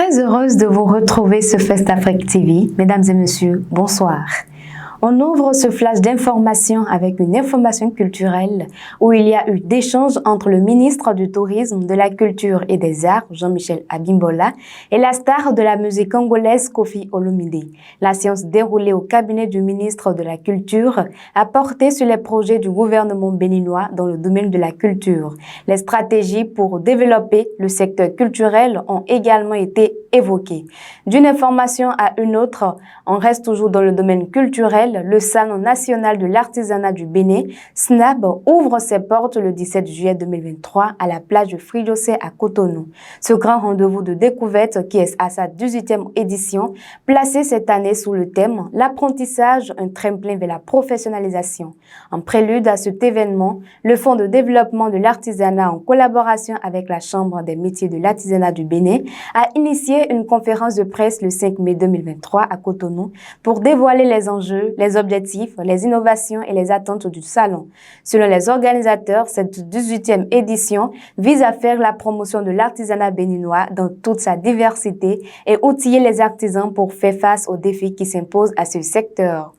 Très heureuse de vous retrouver sur Fest Afrique TV. Mesdames et messieurs, bonsoir. On ouvre ce flash d'information avec une information culturelle où il y a eu d'échanges entre le ministre du Tourisme, de la Culture et des Arts, Jean-Michel Abimbola, et la star de la musique congolaise, Koffi Olomide. La séance déroulée au cabinet du ministre de la Culture a porté sur les projets du gouvernement béninois dans le domaine de la culture. Les stratégies pour développer le secteur culturel ont également été évoquées. D'une information à une autre, on reste toujours dans le domaine culturel. Le Salon national de l'artisanat du Bénin, SNAB, ouvre ses portes le 17 juillet 2023 à la plage de Fridjiossé à Cotonou. Ce grand rendez-vous de découverte qui est à sa 18e édition, placé cette année sous le thème « L'apprentissage, un tremplin vers la professionnalisation ». En prélude à cet événement, le Fonds de développement de l'artisanat, en collaboration avec la Chambre des métiers de l'artisanat du Bénin, a initié une conférence de presse le 5 mai 2023 à Cotonou pour dévoiler les enjeux, les objectifs, les innovations et les attentes du salon. Selon les organisateurs, cette 18e édition vise à faire la promotion de l'artisanat béninois dans toute sa diversité et outiller les artisans pour faire face aux défis qui s'imposent à ce secteur.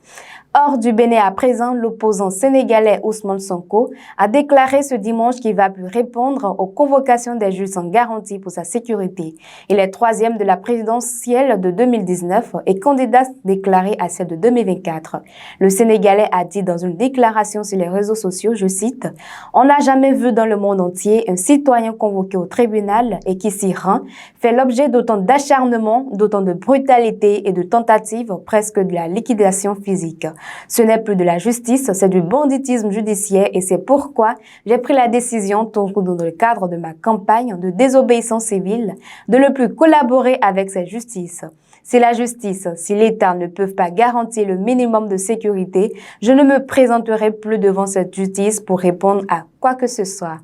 Hors du Bénin à présent, l'opposant sénégalais Ousmane Sonko a déclaré ce dimanche qu'il va plus répondre aux convocations des juges sans garantie pour sa sécurité. Il est troisième de la présidentielle de 2019 et candidat déclaré à celle de 2024. Le Sénégalais a dit dans une déclaration sur les réseaux sociaux, je cite, « On n'a jamais vu dans le monde entier un citoyen convoqué au tribunal et qui s'y rend fait l'objet d'autant d'acharnement, d'autant de brutalité et de tentatives presque de la liquidation physique. Ce n'est plus de la justice, c'est du banditisme judiciaire et c'est pourquoi j'ai pris la décision, toujours dans le cadre de ma campagne de désobéissance civile, de ne plus collaborer avec cette justice. Si la justice, si l'État ne peuvent pas garantir le minimum de sécurité, je ne me présenterai plus devant cette justice pour répondre à quoi que ce soit. »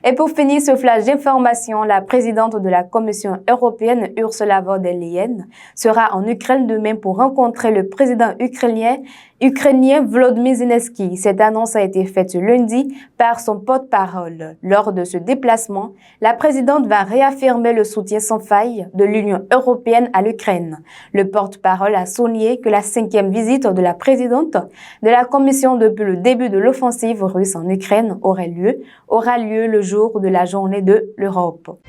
Et pour finir ce flash d'information, la présidente de la Commission européenne, Ursula von der Leyen, sera en Ukraine demain pour rencontrer le président ukrainien Volodymyr Zelensky. Cette annonce a été faite lundi par son porte-parole. Lors de ce déplacement, la présidente va réaffirmer le soutien sans faille de l'Union européenne à l'Ukraine. Le porte-parole a souligné que la 5e visite de la présidente de la Commission depuis le début de l'offensive russe en Ukraine aura lieu le jour de la journée de l'Europe.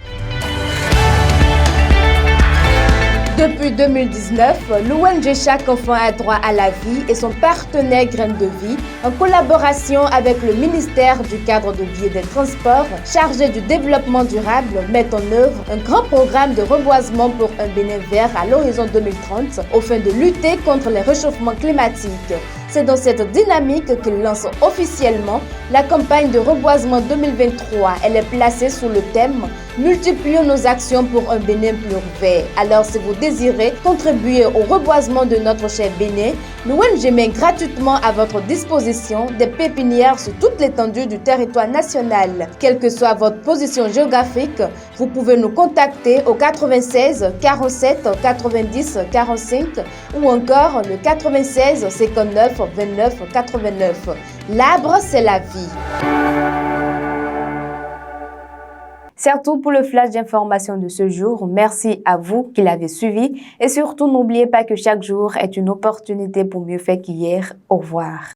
Depuis 2019, l'ONG Chaque enfant a droit à la vie et son partenaire Graines de Vie, en collaboration avec le ministère du cadre de vie et des transports, chargé du développement durable, met en œuvre un grand programme de reboisement pour un Bénin vert à l'horizon 2030, afin de lutter contre les réchauffements climatiques. C'est dans cette dynamique qu'il lance officiellement la campagne de reboisement 2023. Elle est placée sous le thème « Multiplions nos actions pour un Bénin plus vert ». Alors si vous désirez contribuer au reboisement de notre cher Bénin, l'ONG met gratuitement à votre disposition des pépinières sur toute l'étendue du territoire national. Quelle que soit votre position géographique, vous pouvez nous contacter au 96 47 90 45 ou encore le 96 59 29 89. L'arbre, c'est la vie. C'est tout pour le flash d'information de ce jour. Merci à vous qui l'avez suivi et surtout n'oubliez pas que chaque jour est une opportunité pour mieux faire qu'hier. Au revoir.